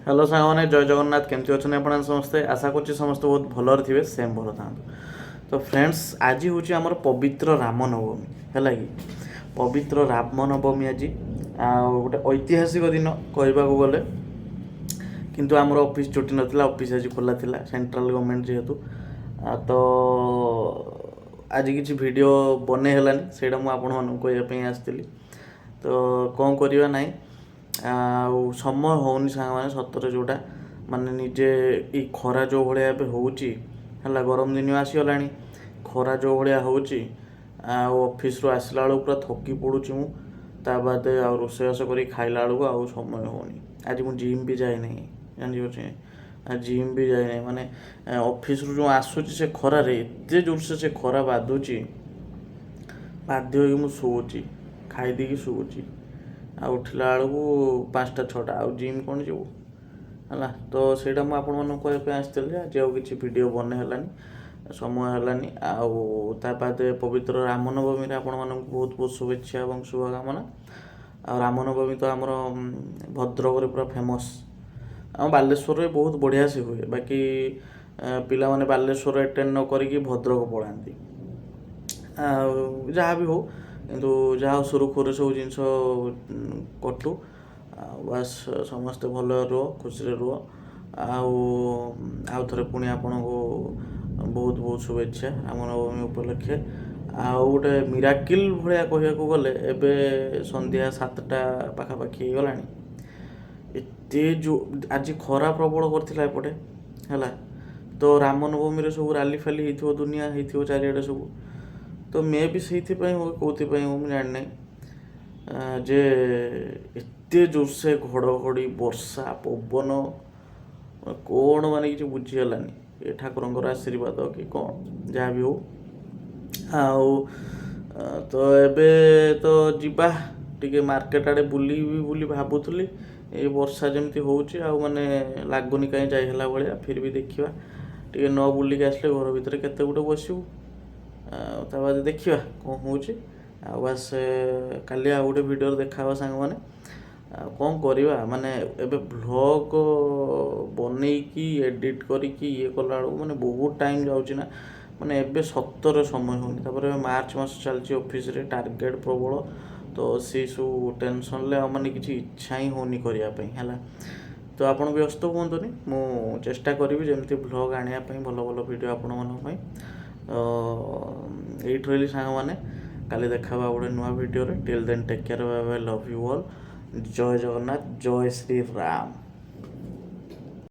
Hello सांगने जय जगन्नाथ केमती अच्छे आप समस्ते आशा कर समस्त बहुत भलर थे सेम भल था। तो फ्रेंड्स आज हूँ आमर पवित्र रामनवमी है कि पवित्र रामनवमी आज गोटे ऐतिहासिक दिन कहवाक गले किंतु आमर ऑफिस छुट्टी नाला ऑफिस आज खोला था सेंट्रल गवर्नमेंट जेहेतु तो आज किसी वीडियो बने हेलानी से कहवाई आसती तो कौन करवा ना समय होनी सांग सतरे जोटा माने निजे ई खरा जो भाया है गरम दिन आसीगला खरा जो भाया ऑफिस रू आसला बेलू पूरा थकी पड़ुची बाद रोषेबास कर खाइला बेलू आ समय होनी। आज मुझे जिम भी जाए नहीं जानी जिम भी जाए नहीं माने ऑफिस रू जो आसूची से खरार एत जोर से खरा बाधुची बाध्य हो शोची खाईदी शोची आ उठला बेलू 5टा 6टा आउ जिम कौन जीव है तो ସେଇଟା ମୁଁ ଆପଣମାନଙ୍କୁ କହିବା ପାଇଁ ଆସିଥିଲି ଆଜି ଆଉ କିଛି ଭିଡ଼ିଓ ବନେଇ ହେଲାନି ସମୟ ହେଲାନି ଆଉ ତା ବାଦେ ପବିତ୍ର ରାମନବମୀରେ ଆପଣମାନଙ୍କୁ ବହୁତ ବହୁତ ଶୁଭେଚ୍ଛା ଏବଂ ଶୁଭକାମନା। ଆଉ ରାମନବମୀ ତ ଆମର ଭଦ୍ରକରେ ପୁରା ଫେମସ୍ ଆମ ବାଲେଶ୍ୱରରେ ବହୁତ ବଢ଼ିଆ ସେ ହୁଏ ବାକି ପିଲାମାନେ ବାଲେଶ୍ୱର ଆଟେଣ୍ଡ ନ କରିକି ଭଦ୍ରକ ପଳାନ୍ତି ଆଉ ଯାହା ବି ହଉ କିନ୍ତୁ ଯାହା ସୁରୁଖୁରୁରେ ସବୁ ଜିନିଷ କଟୁ ବାସ୍ ସମସ୍ତେ ଭଲ ରୁହ ଖୁସିରେ ରୁହ ଆଉ ଥରେ ପୁଣି ଆପଣଙ୍କୁ ବହୁତ ବହୁତ ଶୁଭେଚ୍ଛା ରାମନବମୀ ଉପଲକ୍ଷେ। ଆଉ ଗୋଟେ ମିରାକିଲ୍ ଭଳିଆ କହିବାକୁ ଗଲେ ଏବେ ସନ୍ଧ୍ୟା 7ଟା ପାଖାପାଖି ହେଇଗଲାଣି ଏତେ ଆଜି ଖରା ପ୍ରବଳ କରିଥିଲା ଏପଟେ ହେଲା ତ ରାମନବମୀରେ ସବୁ ରାଲି ଫାଲି ହେଇଥିବ ଦୁନିଆ ହେଇଥିବ ଚାରିଆଡ଼େ ସବୁ तो मे भी से कौन हो जानी जे एत जोर से घड़घड़ी वर्षा पवन कौन माने कि बुझीगलानी ये ठाकुर आशीर्वाद कि कौन जहाँ भी हो तो एबे तो जीवा टिके मार्केट आड़े बुली भावुली ये वर्षा जमती होची माने लगुनि कहीं जाई हला भाया फिर भी देखा टे न बुलिक आसले घर भितर केते गोटे बसबू बाद देखा कौन हो बस काली आ गोटे भिडियो देखा सांग मैंने कौन करवा माने एबे व्लॉग बनईकी एडिट करिकी ये कला माने बहुत टाइम जाऊँगी ना माने एबे सतर समय होनी तापर मार्च मास चलती ऑफिस रे टार्गेट प्रबल तो सी सब टेंशन ले माने किसी इच्छा ही होनी करने है तो आप व्यस्त हूँ मु चेष्टा करी जमी व्लॉग आने भल भल वीडियो आपण मैं एट रही सांग मैंने काली देखा गोटे नुआ video till then take care bye bye love you all जय जगन्नाथ जय श्री राम।